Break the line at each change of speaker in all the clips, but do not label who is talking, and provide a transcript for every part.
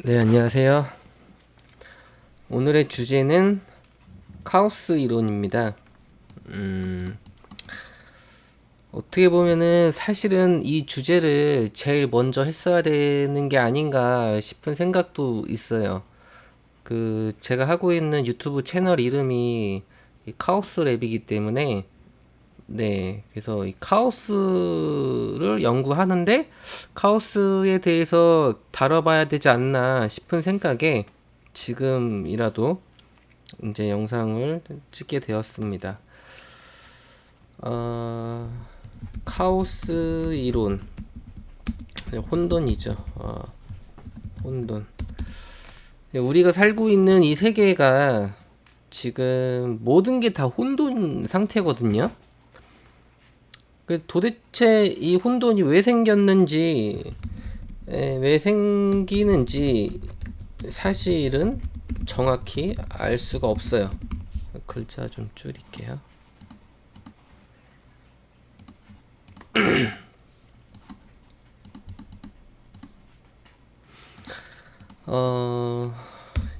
네, 안녕하세요. 오늘의 주제는 카오스 이론입니다. 어떻게 보면은 사실은 이 주제를 제일 먼저 했어야 되는 게 아닌가 싶은 생각도 있어요. 제가 하고 있는 유튜브 채널 이름이 이 카오스 랩이기 때문에, 네, 그래서 이 카오스를 연구하는데 카오스에 대해서 다뤄봐야 되지 않나 싶은 생각에 지금이라도 이제 영상을 찍게 되었습니다. 어, 카오스 이론, 혼돈이죠. 혼돈. 우리가 살고 있는 이 세계가 지금 모든 게 다 혼돈 상태거든요. 도대체 이 혼돈이 왜 생겼는지, 왜 생기는지 사실은 정확히 알 수가 없어요. 글자 좀 줄일게요.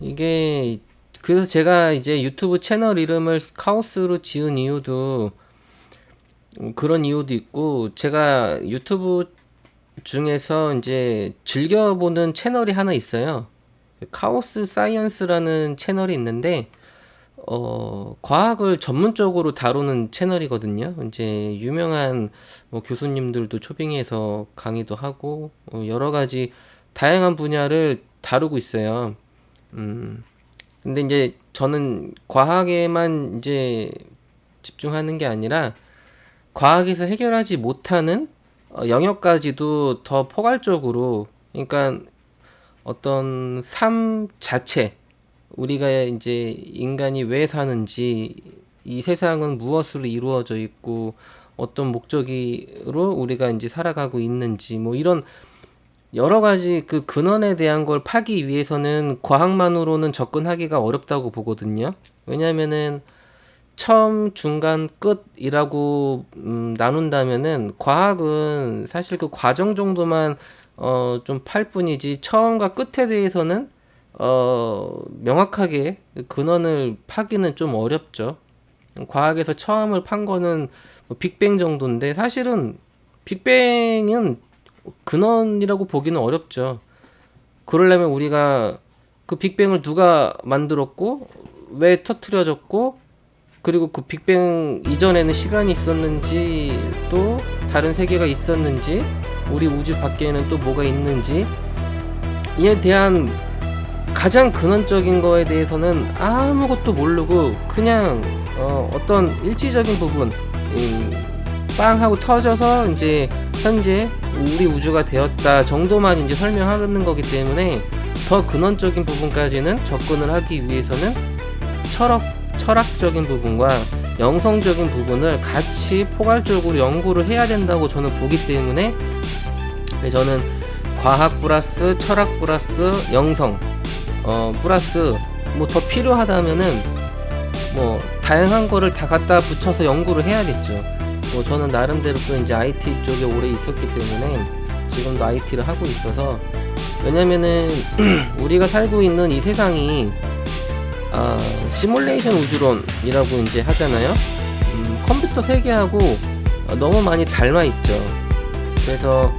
이게 그래서 제가 이제 유튜브 채널 이름을 카오스로 지은 이유도 그런 이유도 있고, 제가 유튜브 중에서 이제 즐겨보는 채널이 하나 있어요. 카오스 사이언스라는 채널이 있는데, 과학을 전문적으로 다루는 채널이거든요. 이제 유명한 뭐 교수님들도 초빙해서 강의도 하고, 여러 가지 다양한 분야를 다루고 있어요. 근데 이제 저는 과학에만 이제 집중하는 게 아니라 과학에서 해결하지 못하는 영역까지도 더 포괄적으로, 그러니까 어떤 삶 자체, 우리가 이제 인간이 왜 사는지, 이 세상은 무엇으로 이루어져 있고 어떤 목적으로 우리가 이제 살아가고 있는지, 뭐 이런 여러 가지 그 근원에 대한 걸 파기 위해서는 과학만으로는 접근하기가 어렵다고 보거든요. 왜냐면은 처음, 중간, 끝이라고 나눈다면은 과학은 사실 그 과정 정도만 좀 팔 뿐이지, 처음과 끝에 대해서는 명확하게 근원을 파기는 좀 어렵죠. 과학에서 처음을 판 거는 뭐 빅뱅 정도인데, 사실은 빅뱅은 근원이라고 보기는 어렵죠. 그러려면 우리가 그 빅뱅을 누가 만들었고 왜 터트려졌고, 그리고 그 빅뱅 이전에는 시간이 있었는지, 또 다른 세계가 있었는지, 우리 우주 밖에는 또 뭐가 있는지, 이에 대한 가장 근원적인 거에 대해서는 아무것도 모르고 그냥 어떤 일시적인 부분, 빵 하고 터져서 이제 현재 우리 우주가 되었다 정도만 이제 설명하는 거기 때문에, 더 근원적인 부분까지는 접근을 하기 위해서는 철학적인 부분과 영성적인 부분을 같이 포괄적으로 연구를 해야 된다고 저는 보기 때문에, 저는 과학 플러스 철학 플러스 영성 플러스 뭐 더 필요하다면은 뭐 다양한 거를 다 갖다 붙여서 연구를 해야겠죠. 뭐 저는 나름대로 또 이제 IT 쪽에 오래 있었기 때문에 지금도 IT를 하고 있어서, 왜냐면은 우리가 살고 있는 이 세상이 시뮬레이션 우주론이라고 이제 하잖아요. 컴퓨터 세계하고 너무 많이 닮아 있죠. 그래서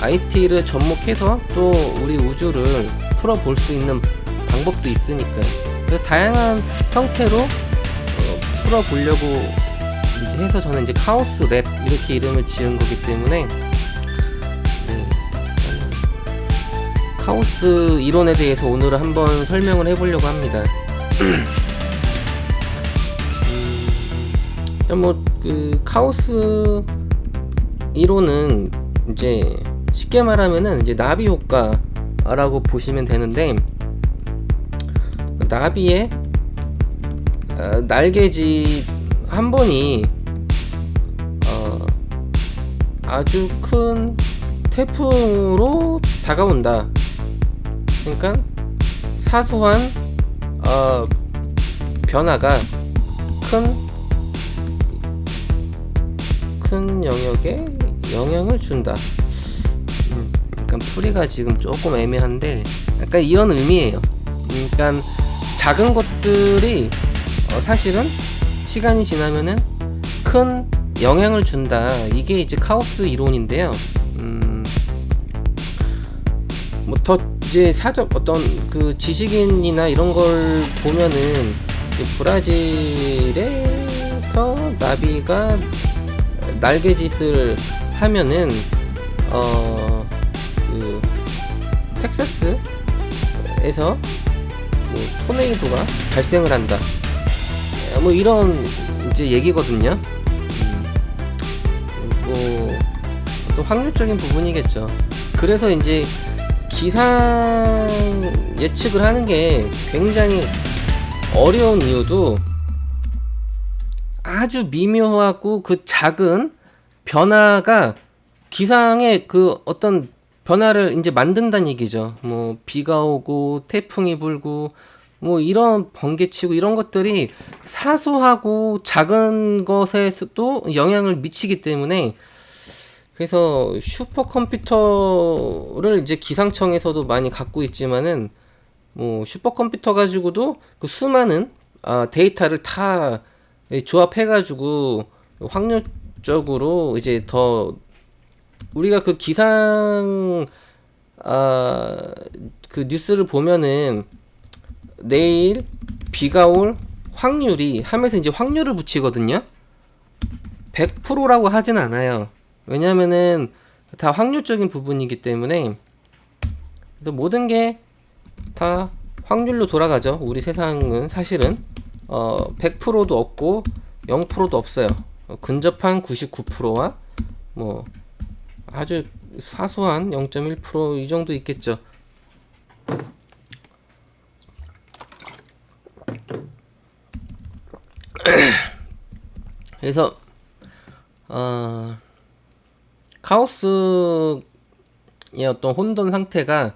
IT를 접목해서 또 우리 우주를 풀어볼 수 있는 방법도 있으니까, 그래서 다양한 형태로 풀어보려고 이제 해서 저는 이제 카오스 랩 이렇게 이름을 지은 거기 때문에, 카오스 이론에 대해서 오늘은 한번 설명을 해보려고 합니다. 카오스 이론은 이제 쉽게 말하면은 이제 나비 효과라고 보시면 되는데, 나비의 날개짓 한 번이 아주 큰 태풍으로 다가온다. 그러니까 사소한 변화가 큰 영역에 영향을 준다. 약간 풀이가 지금 조금 애매한데, 약간 이런 의미예요. 그러니까 작은 것들이 사실은 시간이 지나면은 큰 영향을 준다. 이게 이제 카오스 이론인데요. 뭐 더 이제 사적 어떤 그 지식인이나 이런 걸 보면은 브라질에서 나비가 날개짓을 하면은 그 텍사스에서 뭐 토네이도가 발생을 한다. 뭐 이런 이제 얘기거든요. 뭐 또 확률적인 부분이겠죠. 그래서 이제 기상 예측을 하는 게 굉장히 어려운 이유도 아주 미묘하고 그 작은 변화가 기상의 그 어떤 변화를 이제 만든다는 얘기죠. 뭐 비가 오고 태풍이 불고 뭐 이런 번개치고 이런 것들이 사소하고 작은 것에서도 영향을 미치기 때문에, 그래서 슈퍼컴퓨터를 이제 기상청에서도 많이 갖고 있지만은 뭐 슈퍼컴퓨터 가지고도 그 수많은 데이터를 다 조합해가지고 확률적으로 이제 더 우리가 그 기상 그 뉴스를 보면은 내일 비가 올 확률이 하면서 이제 확률을 붙이거든요. 100%라고 하진 않아요. 왜냐면은 다 확률적인 부분이기 때문에. 그래서 모든 게 다 확률로 돌아가죠. 우리 세상은 사실은 100%도 없고 0%도 없어요. 근접한 99%와 뭐 아주 사소한 0.1% 이 정도 있겠죠. 그래서 카오스의 어떤 혼돈 상태가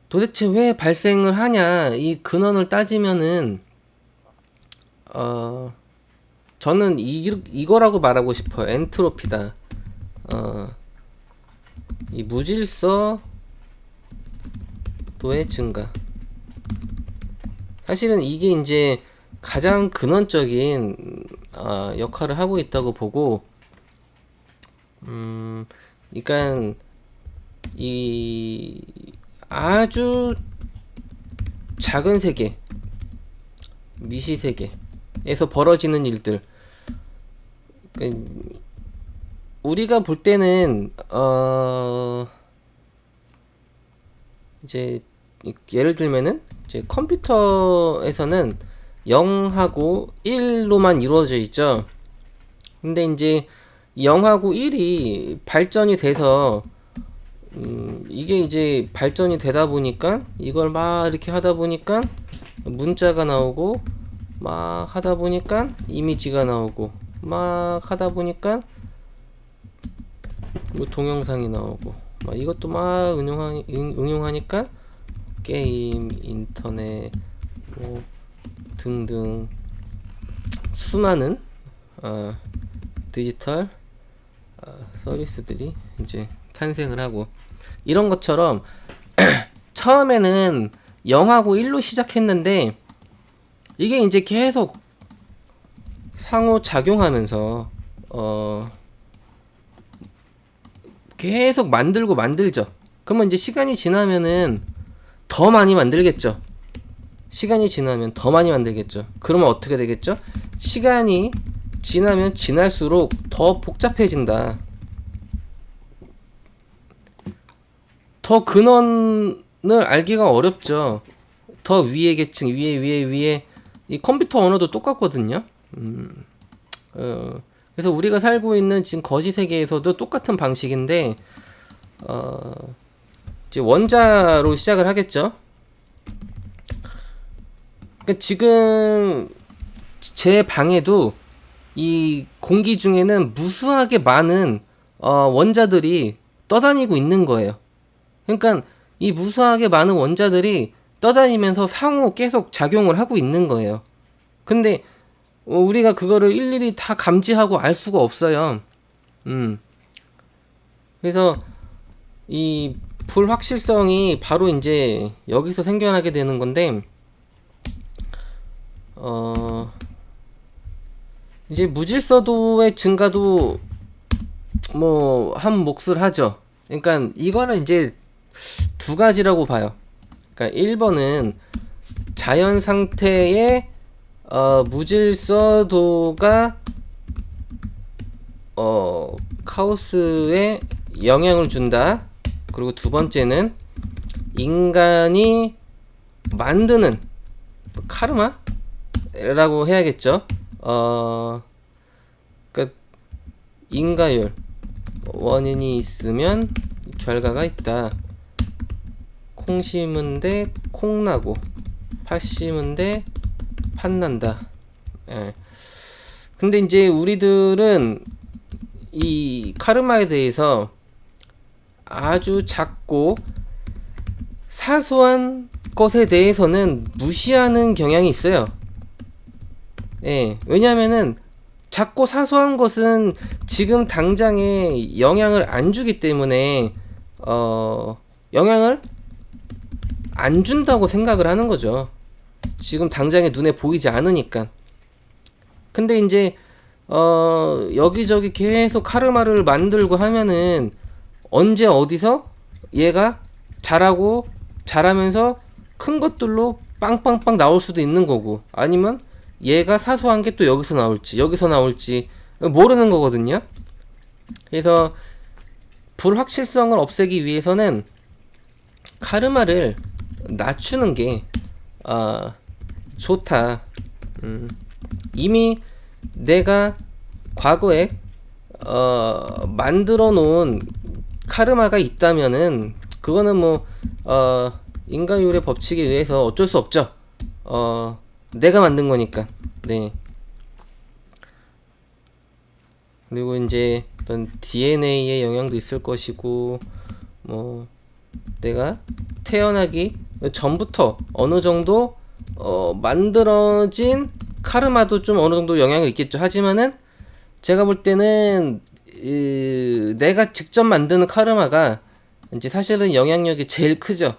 도대체 왜 발생을 하냐, 이 근원을 따지면은 저는 이거라고 말하고 싶어요. 엔트로피다. 이 무질서도의 증가. 사실은 이게 이제 가장 근원적인 역할을 하고 있다고 보고, 그러니까 이 아주 작은 세계, 미시 세계에서 벌어지는 일들. 그러니까 우리가 볼 때는 이제 예를 들면은 이제 컴퓨터에서는 0하고 1로만 이루어져 있죠. 근데 이제 0하고 1이 발전이 돼서 이게 이제 발전이 되다 보니까 이걸 막 이렇게 하다 보니까 문자가 나오고, 막 하다 보니까 이미지가 나오고, 막 하다 보니까 뭐 동영상이 나오고, 막 이것도 막 응용하니까 게임, 인터넷 뭐 등등 수많은 디지털 서비스들이 이제 탄생을 하고, 이런 것처럼 처음에는 0하고 1로 시작했는데 이게 이제 계속 상호 작용하면서 계속 만들죠. 그러면 이제 시간이 지나면은 더 많이 만들겠죠. 시간이 지나면 더 많이 만들겠죠. 그러면 어떻게 되겠죠? 시간이 지나면 지날수록 더 복잡해진다. 더 근원을 알기가 어렵죠. 더 위의 계층, 위에 이 컴퓨터 언어도 똑같거든요. 그래서 우리가 살고 있는 지금 거시 세계에서도 똑같은 방식인데 이제 원자로 시작을 하겠죠. 그러니까 지금 제 방에도 이 공기 중에는 무수하게 많은 원자들이 떠다니고 있는 거예요. 그러니까 이 무수하게 많은 원자들이 떠다니면서 상호 계속 작용을 하고 있는 거예요. 근데 우리가 그거를 일일이 다 감지하고 알 수가 없어요. 그래서 이 불확실성이 바로 이제 여기서 생겨나게 되는 건데, 이제 무질서도의 증가도 뭐 한 몫을 하죠. 그러니까 이거는 이제 두 가지라고 봐요. 그러니까 1번은 자연 상태의 무질서도가 카오스에 영향을 준다. 그리고 두 번째는 인간이 만드는 카르마라고 해야겠죠. 그러니까 인과율, 원인이 있으면 결과가 있다. 콩 심은데 콩 나고, 팥 심은데 팥 난다. 예. 근데 이제 우리들은 이 카르마에 대해서 아주 작고 사소한 것에 대해서는 무시하는 경향이 있어요. 예. 왜냐면은 작고 사소한 것은 지금 당장에 영향을 안 주기 때문에 영향을 안 준다고 생각을 하는 거죠. 지금 당장에 눈에 보이지 않으니까. 근데 이제 여기저기 계속 카르마를 만들고 하면은 언제 어디서 얘가 자라면서 큰 것들로 빵빵빵 나올 수도 있는 거고, 아니면 얘가 사소한 게 또 여기서 나올지 모르는 거거든요. 그래서 불확실성을 없애기 위해서는 카르마를 낮추는 게 좋다. 이미 내가 과거에 만들어 놓은 카르마가 있다면은 그거는 뭐 인과율의 법칙에 의해서 어쩔 수 없죠. 내가 만든 거니까. 네. 그리고 이제 어떤 DNA의 영향도 있을 것이고, 뭐 내가 태어나기 전부터 어느 정도 만들어진 카르마도 좀 어느 정도 영향을 있겠죠. 하지만은 제가 볼 때는 내가 직접 만드는 카르마가 이제 사실은 영향력이 제일 크죠.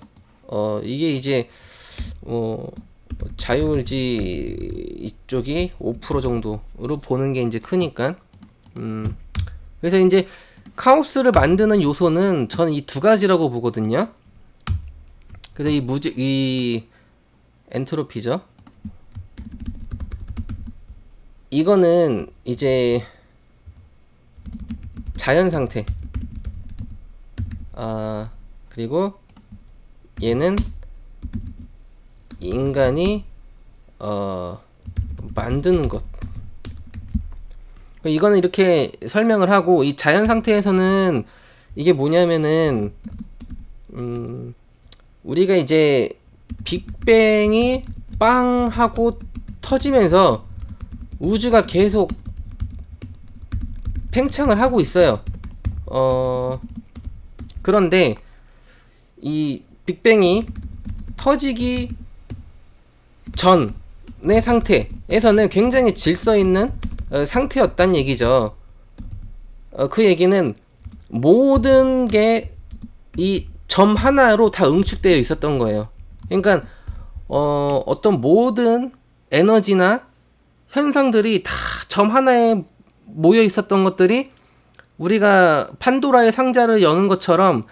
이게 이제 자유의지 이쪽이 5% 정도로 보는 게 이제 크니까. 그래서 이제 카오스를 만드는 요소는 저는 이 두 가지라고 보거든요. 그래서 이 엔트로피죠. 이거는 이제 자연 상태. 그리고 얘는 인간이 만드는 것. 이거는 이렇게 설명을 하고, 이 자연 상태에서는 이게 뭐냐면은 우리가 이제 빅뱅이 빵 하고 터지면서 우주가 계속 팽창을 하고 있어요. 그런데 이 빅뱅이 터지기 전의 상태에서는 굉장히 질서 있는 상태였단 얘기죠. 그 얘기는 모든 게 이 점 하나로 다 응축되어 있었던 거예요. 그러니까 어떤 모든 에너지나 현상들이 다 점 하나에 모여 있었던 것들이 우리가 판도라의 상자를 여는 것처럼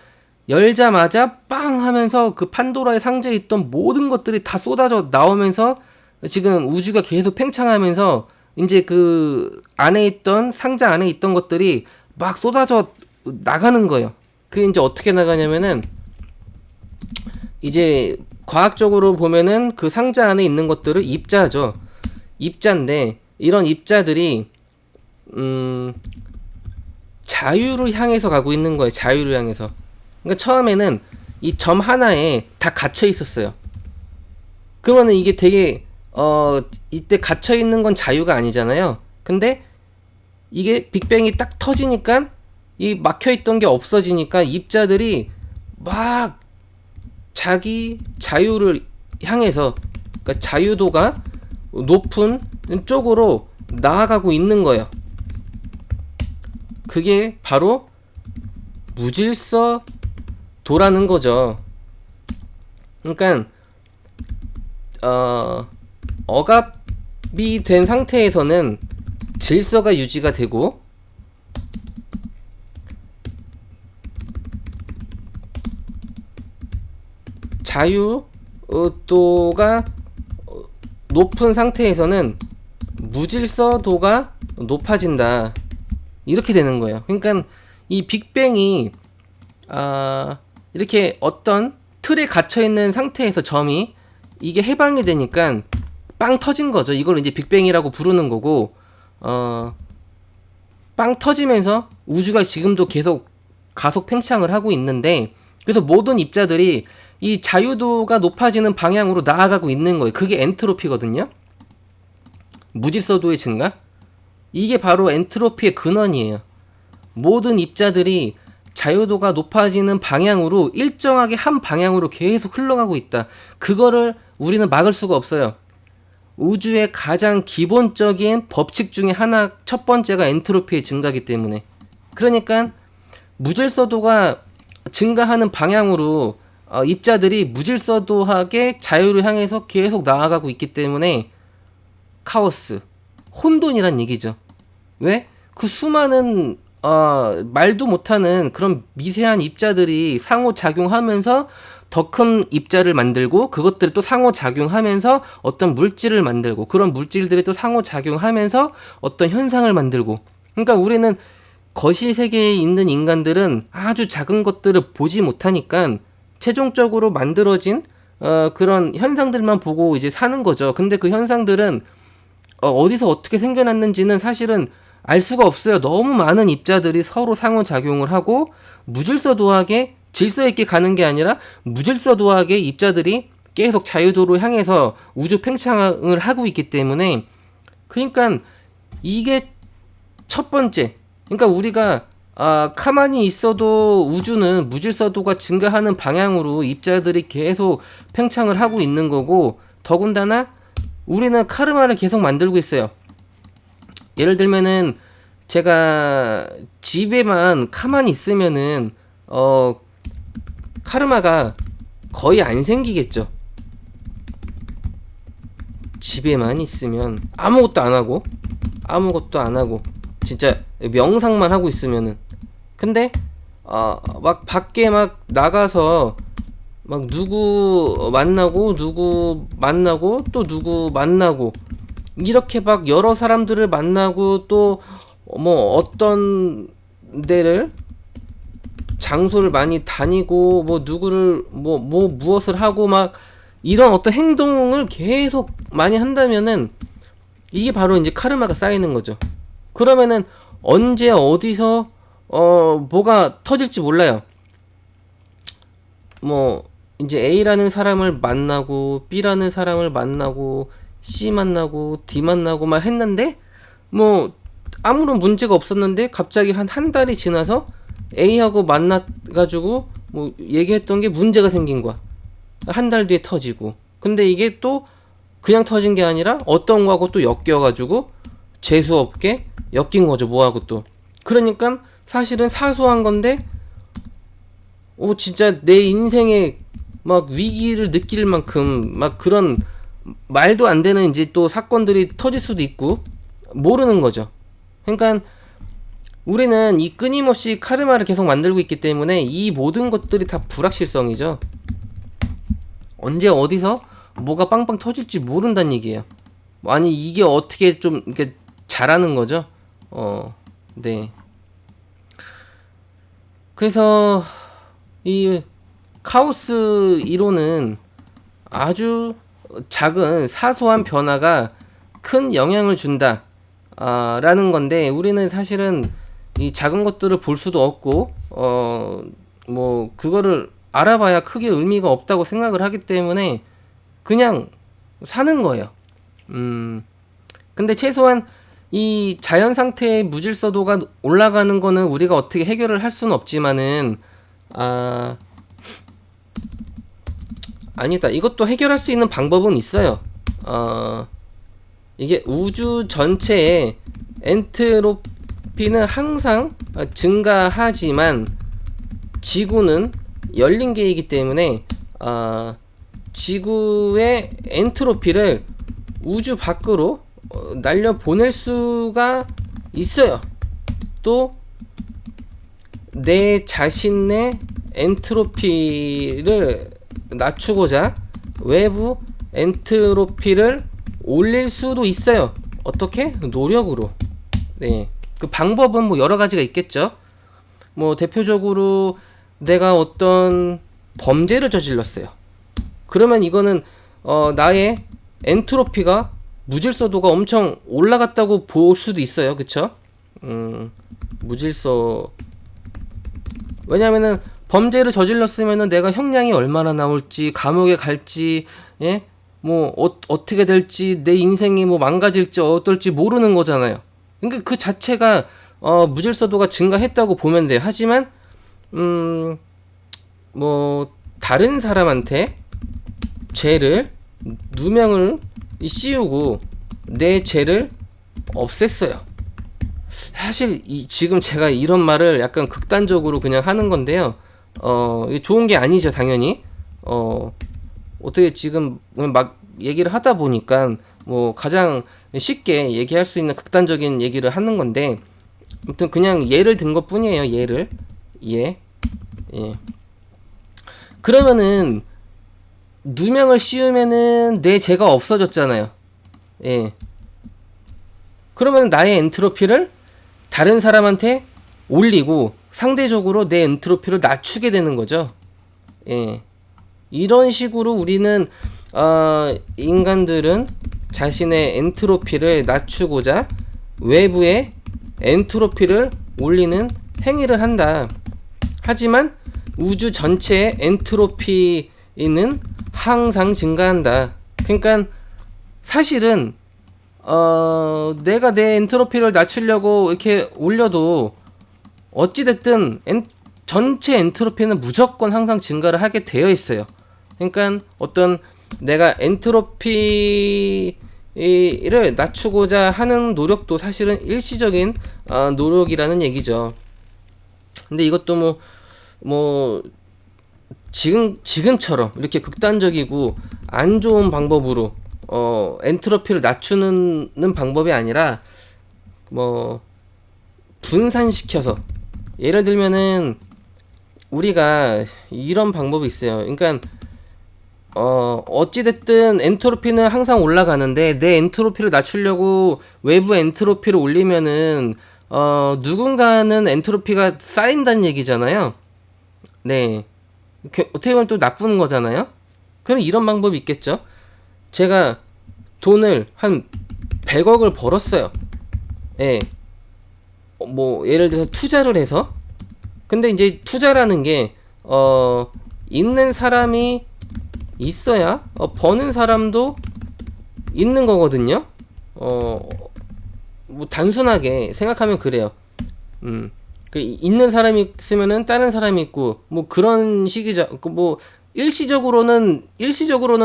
열자마자 빵 하면서 그 판도라의 상자에 있던 모든 것들이 다 쏟아져 나오면서 지금 우주가 계속 팽창하면서 이제 그 안에 있던 상자 안에 있던 것들이 막 쏟아져 나가는 거예요. 그게 이제 어떻게 나가냐면은 이제 과학적으로 보면은 그 상자 안에 있는 것들을 입자죠. 입자인데 이런 입자들이 자유를 향해서 가고 있는 거예요. 자유를 향해서. 그러니까 처음에는 이 점 하나에 다 갇혀 있었어요. 그러면은 이게 되게 이때 갇혀 있는 건 자유가 아니잖아요. 근데 이게 빅뱅이 딱 터지니까 이 막혀 있던 게 없어지니까 입자들이 막 자기 자유를 향해서, 그러니까 자유도가 높은 쪽으로 나아가고 있는 거예요. 그게 바로 무질서 도라는 거죠. 그러니까 억압이 된 상태에서는 질서가 유지가 되고, 자유도가 높은 상태에서는 무질서도가 높아진다. 이렇게 되는 거예요. 그러니까 이 빅뱅이 이렇게 어떤 틀에 갇혀 있는 상태에서 점이 이게 해방이 되니까 빵 터진 거죠. 이걸 이제 빅뱅이라고 부르는 거고, 빵 터지면서 우주가 지금도 계속 가속 팽창을 하고 있는데, 그래서 모든 입자들이 이 자유도가 높아지는 방향으로 나아가고 있는 거예요. 그게 엔트로피거든요. 무질서도의 증가? 이게 바로 엔트로피의 근원이에요. 모든 입자들이 자유도가 높아지는 방향으로 일정하게 한 방향으로 계속 흘러가고 있다. 그거를 우리는 막을 수가 없어요. 우주의 가장 기본적인 법칙 중에 하나, 첫 번째가 엔트로피의 증가이기 때문에. 그러니까 무질서도가 증가하는 방향으로 입자들이 무질서도하게 자유를 향해서 계속 나아가고 있기 때문에 카오스, 혼돈이란 얘기죠. 왜? 그 수많은 말도 못하는 그런 미세한 입자들이 상호작용하면서 더 큰 입자를 만들고, 그것들이 또 상호작용하면서 어떤 물질을 만들고, 그런 물질들이 또 상호작용하면서 어떤 현상을 만들고. 그러니까 우리는 거시 세계에 있는 인간들은 아주 작은 것들을 보지 못하니까 최종적으로 만들어진 그런 현상들만 보고 이제 사는 거죠. 근데 그 현상들은 어디서 어떻게 생겨났는지는 사실은 알 수가 없어요. 너무 많은 입자들이 서로 상호작용을 하고, 무질서도하게 질서 있게 가는 게 아니라 무질서도하게 입자들이 계속 자유도로 향해서 우주 팽창을 하고 있기 때문에, 그러니까 이게 첫 번째. 그러니까 우리가 가만히 있어도 우주는 무질서도가 증가하는 방향으로 입자들이 계속 팽창을 하고 있는 거고, 더군다나 우리는 카르마를 계속 만들고 있어요. 예를 들면은 제가 집에만 가만히 있으면은 카르마가 거의 안 생기겠죠. 집에만 있으면 아무것도 안 하고 진짜 명상만 하고 있으면은. 근데 막 밖에 막 나가서 막 누구 만나고 또 누구 만나고, 이렇게 막 여러 사람들을 만나고, 또 뭐 어떤 데를 장소를 많이 다니고, 뭐 누구를 무엇을 하고, 막 이런 어떤 행동을 계속 많이 한다면은 이게 바로 이제 카르마가 쌓이는 거죠. 그러면은 언제 어디서 뭐가 터질지 몰라요. 뭐 이제 A라는 사람을 만나고, B라는 사람을 만나고, C 만나고, D 만나고 막 했는데 뭐 아무런 문제가 없었는데 갑자기 한 달이 지나서 A하고 만나가지고 뭐 얘기했던 게 문제가 생긴 거야. 한 달 뒤에 터지고. 근데 이게 또 그냥 터진 게 아니라 어떤 거하고 또 엮여가지고 재수없게 엮인 거죠. 뭐하고 또. 그러니까 사실은 사소한 건데 진짜 내 인생에 막 위기를 느낄 만큼 막 그런 말도 안 되는 이제 또 사건들이 터질 수도 있고, 모르는 거죠. 그러니까 우리는 이 끊임없이 카르마를 계속 만들고 있기 때문에 이 모든 것들이 다 불확실성이죠. 언제 어디서 뭐가 빵빵 터질지 모른다는 얘기예요. 아니 이게 어떻게 좀 이렇게 잘하는 거죠. 네. 그래서 이 카오스 이론은 아주 작은 사소한 변화가 큰 영향을 준다 라는 건데, 우리는 사실은 이 작은 것들을 볼 수도 없고 뭐 그거를 알아봐야 크게 의미가 없다고 생각을 하기 때문에 그냥 사는 거예요. 근데 최소한 이 자연 상태의 무질서도가 올라가는 거는 우리가 어떻게 해결을 할 수는 없지만은 아니다. 이것도 해결할 수 있는 방법은 있어요. 이게 우주 전체의 엔트로피는 항상 증가하지만 지구는 열린 계이기 때문에 지구의 엔트로피를 우주 밖으로 날려 보낼 수가 있어요. 또 내 자신의 엔트로피를 낮추고자 외부 엔트로피를 올릴 수도 있어요. 어떻게? 노력으로. 네. 그 방법은 뭐 여러 가지가 있겠죠. 뭐 대표적으로 내가 어떤 범죄를 저질렀어요. 그러면 이거는 나의 엔트로피가 무질서도가 엄청 올라갔다고 볼 수도 있어요. 그쵸? 무질서. 왜냐면은 범죄를 저질렀으면은 내가 형량이 얼마나 나올지, 감옥에 갈지, 예? 뭐 어떻게 될지, 내 인생이 뭐 망가질지 어떨지 모르는 거잖아요. 그러니까 그 자체가 무질서도가 증가했다고 보면 돼요. 하지만 뭐 다른 사람한테 죄를 누명을 씌우고 내 죄를 없앴어요. 사실 지금 제가 이런 말을 약간 극단적으로 그냥 하는 건데요. 이게 좋은 게 아니죠, 당연히. 어떻게 지금 막 얘기를 하다 보니까 뭐 가장 쉽게 얘기할 수 있는 극단적인 얘기를 하는 건데, 아무튼 그냥 예를 든 것 뿐이에요. 예를. 예. 그러면은 누명을 씌우면은 내 죄가 없어졌잖아요. 예. 그러면 나의 엔트로피를 다른 사람한테 올리고 상대적으로 내 엔트로피를 낮추게 되는 거죠. 예. 이런 식으로 우리는 인간들은 자신의 엔트로피를 낮추고자 외부의 엔트로피를 올리는 행위를 한다. 하지만 우주 전체의 엔트로피는 항상 증가한다. 그러니까 사실은 내가 내 엔트로피를 낮추려고 이렇게 올려도 어찌됐든 전체 엔트로피는 무조건 항상 증가를 하게 되어 있어요. 그러니까 어떤 내가 엔트로피를 낮추고자 하는 노력도 사실은 일시적인 노력이라는 얘기죠. 근데 이것도 뭐 지금처럼 이렇게 극단적이고 안 좋은 방법으로 엔트로피를 낮추는 방법이 아니라 뭐 분산시켜서, 예를 들면은 우리가 이런 방법이 있어요. 그러니까 어찌됐든 엔트로피는 항상 올라가는데 내 엔트로피를 낮추려고 외부 엔트로피를 올리면은 누군가는 엔트로피가 쌓인다는 얘기잖아요. 네. 어떻게 보면 또 나쁜 거잖아요. 그럼 이런 방법이 있겠죠. 제가 돈을 한 100억을 벌었어요. 예. 뭐 예를 들어서 투자를 해서. 근데 이제 투자라는 게 있는 사람이 있어야 버는 사람도 있는 거거든요. 뭐 단순하게 생각하면 그래요. 그 있는 사람이 있으면은 다른 사람이 있고 뭐 그런 식이죠. 뭐 일시적으로는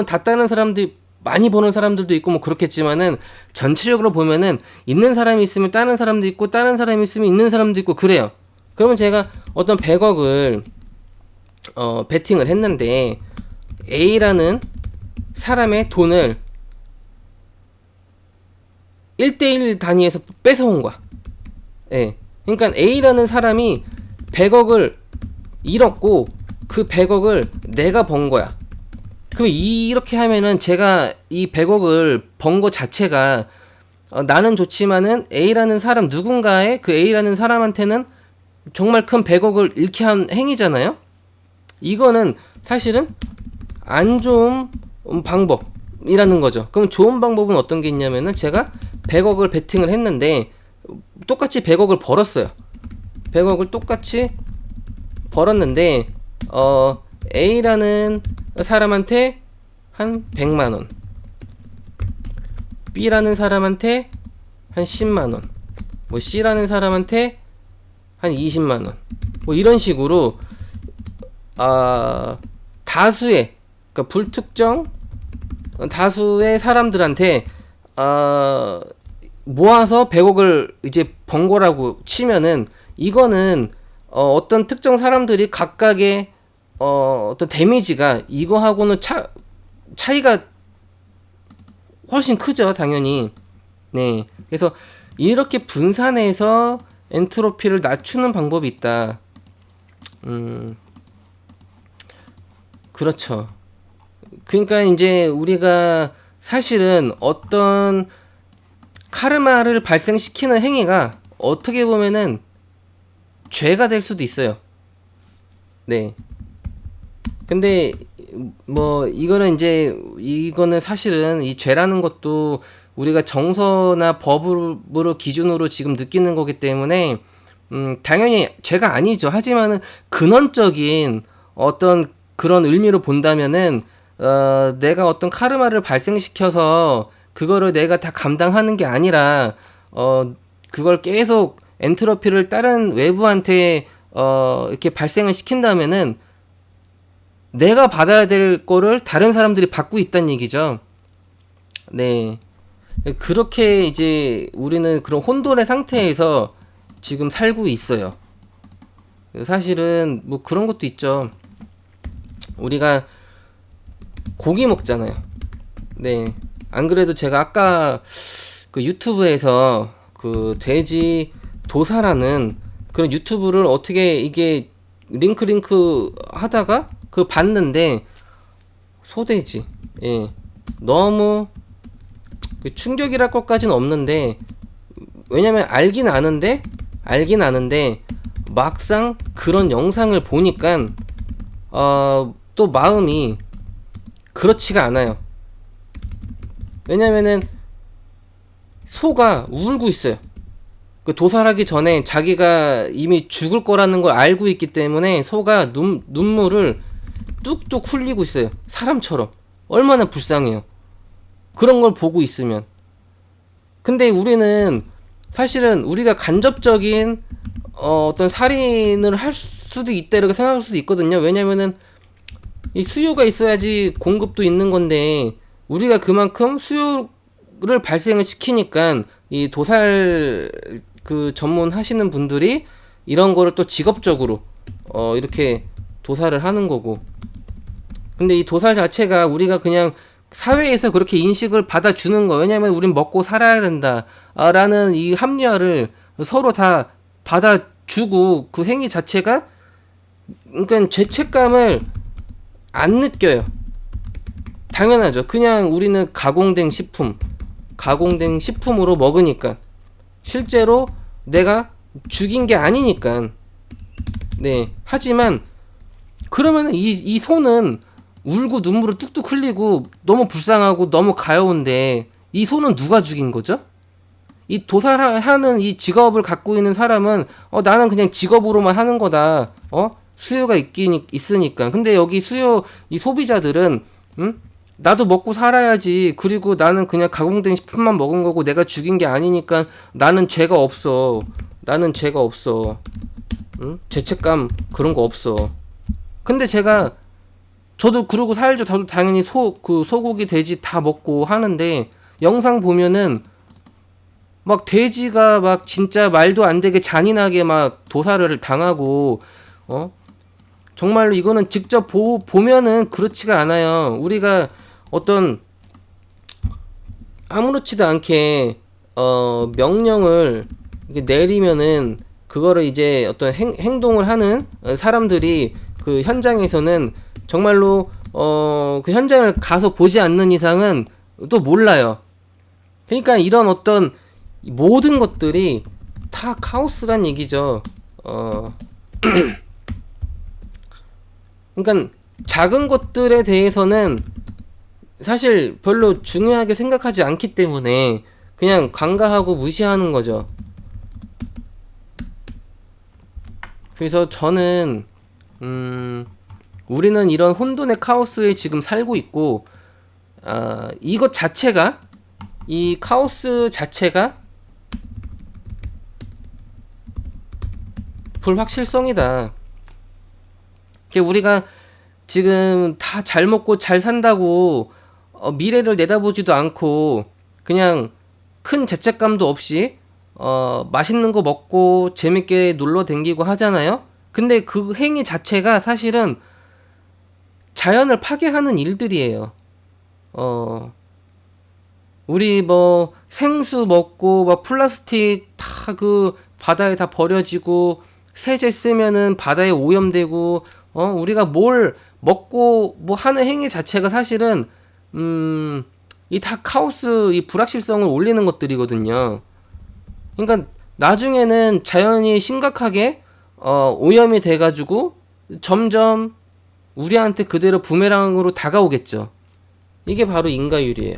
다 다른 사람들이 많이 버는 사람들도 있고 뭐 그렇겠지만은 전체적으로 보면은 있는 사람이 있으면 다른 사람도 있고 다른 사람이 있으면 있는 사람도 있고 그래요. 그러면 제가 어떤 100억을 베팅을 했는데 A라는 사람의 돈을 1대1 단위에서 뺏어온 거야. 예. 그러니까 A라는 사람이 100억을 잃었고 그 100억을 내가 번 거야. 그럼 이렇게 하면은 제가 이 100억을 번 거 자체가 나는 좋지만은 A라는 사람, 누군가의 그 A라는 사람한테는 정말 큰 100억을 잃게 한 행위잖아요. 이거는 사실은 안 좋은 방법이라는 거죠. 그럼 좋은 방법은 어떤 게 있냐면은 제가 100억을 베팅을 했는데 똑같이 100억을 벌었어요. 100억을 똑같이 벌었는데 A라는 사람한테 한 100만원, B라는 사람한테 한 10만원, 뭐 C라는 사람한테 한 20만원, 뭐 이런 식으로 다수의, 그러니까 불특정 다수의 사람들한테 모아서 100억을 이제 번 거라고 치면은 이거는 어떤 특정 사람들이 각각의 어떤 데미지가 이거하고는 차이가 훨씬 크죠, 당연히. 네. 그래서 이렇게 분산해서 엔트로피를 낮추는 방법이 있다. 그렇죠. 그러니까 이제 우리가 사실은 어떤 카르마를 발생시키는 행위가 어떻게 보면은 죄가 될 수도 있어요. 네. 근데 뭐 이거는 사실은 이 죄라는 것도 우리가 정서나 법으로 기준으로 지금 느끼는 거기 때문에 당연히 죄가 아니죠. 하지만은 근원적인 어떤 그런 의미로 본다면은 내가 어떤 카르마를 발생시켜서 그거를 내가 다 감당하는 게 아니라 그걸 계속 엔트로피를 다른 외부한테 이렇게 발생을 시킨다면은 내가 받아야 될 거를 다른 사람들이 받고 있다는 얘기죠. 네. 그렇게 이제 우리는 그런 혼돈의 상태에서 지금 살고 있어요. 사실은 뭐 그런 것도 있죠. 우리가 고기 먹잖아요. 네. 안 그래도 제가 아까 그 유튜브에서 그 돼지 도사라는 그런 유튜브를 어떻게 이게 링크 하다가 그 봤는데 소돼지, 예, 너무 그 충격이랄 것까지는 없는데, 왜냐면 알긴 아는데 막상 그런 영상을 보니까 또 마음이 그렇지가 않아요. 왜냐면은 소가 울고 있어요. 그 도살하기 전에 자기가 이미 죽을 거라는 걸 알고 있기 때문에 소가 눈물을 뚝뚝 흘리고 있어요. 사람처럼. 얼마나 불쌍해요. 그런 걸 보고 있으면. 근데 우리는 사실은 우리가 간접적인 어떤 살인을 할 수도 있다 이렇게 생각할 수도 있거든요. 왜냐면은 이 수요가 있어야지 공급도 있는 건데 우리가 그만큼 수요를 발생을 시키니까 이 도살 그 전문 하시는 분들이 이런 거를 또 직업적으로 이렇게 도살을 하는 거고. 근데 이 도살 자체가 우리가 그냥 사회에서 그렇게 인식을 받아주는 거. 왜냐면 우린 먹고 살아야 된다 라는 이 합리화를 서로 다 받아주고 그 행위 자체가, 그러니까 죄책감을 안 느껴요. 당연하죠. 그냥 우리는 가공된 식품으로 먹으니까. 실제로 내가 죽인 게 아니니까. 네. 하지만 그러면 이 소는 울고 눈물을 뚝뚝 흘리고 너무 불쌍하고 너무 가여운데 이 소는 누가 죽인 거죠? 이 도살하는 이 직업을 갖고 있는 사람은 나는 그냥 직업으로만 하는 거다. 수요가 있으니까. 근데 여기 이 소비자들은 나도 먹고 살아야지. 그리고 나는 그냥 가공된 식품만 먹은 거고 내가 죽인 게 아니니까 나는 죄가 없어. 죄책감 그런 거 없어. 근데 저도 그러고 살죠. 저도 당연히 소고기, 돼지 다 먹고 하는데 영상 보면은 막 돼지가 막 진짜 말도 안 되게 잔인하게 막 도살을 당하고 정말로 이거는 직접 보면은 그렇지가 않아요. 우리가 어떤 아무렇지도 않게 명령을 내리면은 그거를 이제 어떤 행동을 하는 사람들이 그 현장에서는 정말로 그 현장을 가서 보지 않는 이상은 또 몰라요. 그러니까 이런 어떤 모든 것들이 다 카오스란 얘기죠. 그러니까 작은 것들에 대해서는 사실 별로 중요하게 생각하지 않기 때문에 그냥 간과하고 무시하는 거죠. 그래서 저는 우리는 이런 혼돈의 카오스에 지금 살고 있고, 이것 자체가, 이 카오스 자체가 불확실성이다. 우리가 지금 다 잘 먹고 잘 산다고 미래를 내다보지도 않고 그냥 큰 죄책감도 없이 맛있는 거 먹고 재밌게 놀러 댕기고 하잖아요. 근데 그 행위 자체가 사실은 자연을 파괴하는 일들이에요. 우리 뭐 생수 먹고 막 플라스틱 다 그 바다에 다 버려지고 세제 쓰면은 바다에 오염되고 우리가 뭘 먹고 뭐 하는 행위 자체가 사실은 이 다 카오스 이 불확실성을 올리는 것들이거든요. 그러니까 나중에는 자연이 심각하게 오염이 돼가지고 점점 우리한테 그대로 부메랑으로 다가오겠죠. 이게 바로 인과율이에요.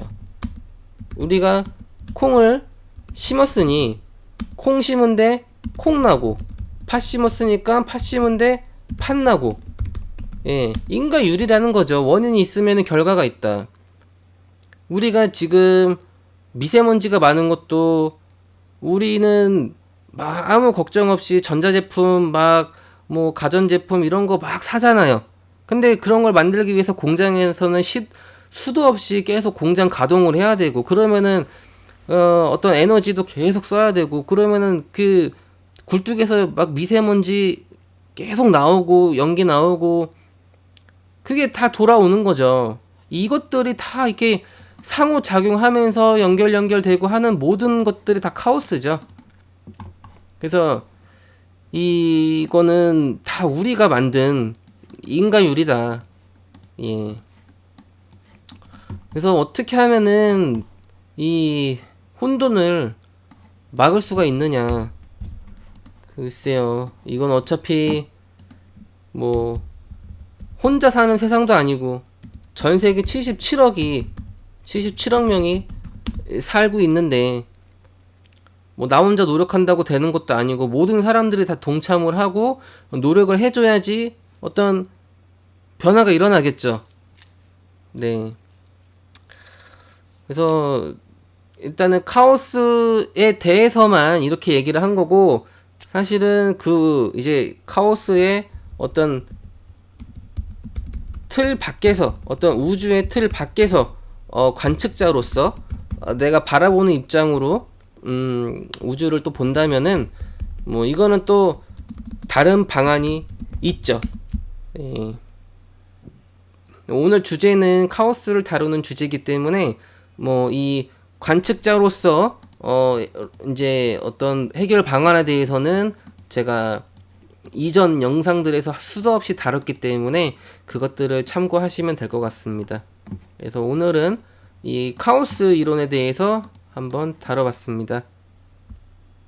우리가 콩을 심었으니 콩 심은데 콩 나고, 팥 심었으니까 팥 심은데 팥 나고, 예, 인과율이라는 거죠. 원인이 있으면 결과가 있다. 우리가 지금 미세먼지가 많은 것도 우리는 막 아무 걱정 없이 전자제품 막 뭐 가전제품 이런 거 막 사잖아요. 근데 그런 걸 만들기 위해서 공장에서는 수도 없이 계속 공장 가동을 해야 되고, 그러면은 어떤 에너지도 계속 써야 되고, 그러면은 그 굴뚝에서 막 미세먼지 계속 나오고 연기 나오고 그게 다 돌아오는 거죠. 이것들이 다 이렇게 상호작용하면서 연결되고 하는 모든 것들이 다 카오스죠. 그래서 이거는 다 우리가 만든 인과율이다. 예. 그래서 어떻게 하면은 이 혼돈을 막을 수가 있느냐. 글쎄요. 이건 어차피 뭐 혼자 사는 세상도 아니고 전 세계 77억 명이 살고 있는데 뭐 나 혼자 노력한다고 되는 것도 아니고 모든 사람들이 다 동참을 하고 노력을 해줘야지 어떤 변화가 일어나겠죠. 네. 그래서 일단은 카오스에 대해서만 이렇게 얘기를 한 거고, 사실은 그 이제 카오스의 어떤 틀 밖에서, 어떤 우주의 틀 밖에서 관측자로서 내가 바라보는 입장으로 우주를 또 본다면은 뭐 이거는 또 다른 방안이 있죠. 예. 오늘 주제는 카오스를 다루는 주제이기 때문에 뭐 이 관측자로서 이제 어떤 해결 방안에 대해서는 제가 이전 영상들에서 수도 없이 다뤘기 때문에 그것들을 참고하시면 될 것 같습니다. 그래서 오늘은 이 카오스 이론에 대해서 한번 다뤄봤습니다.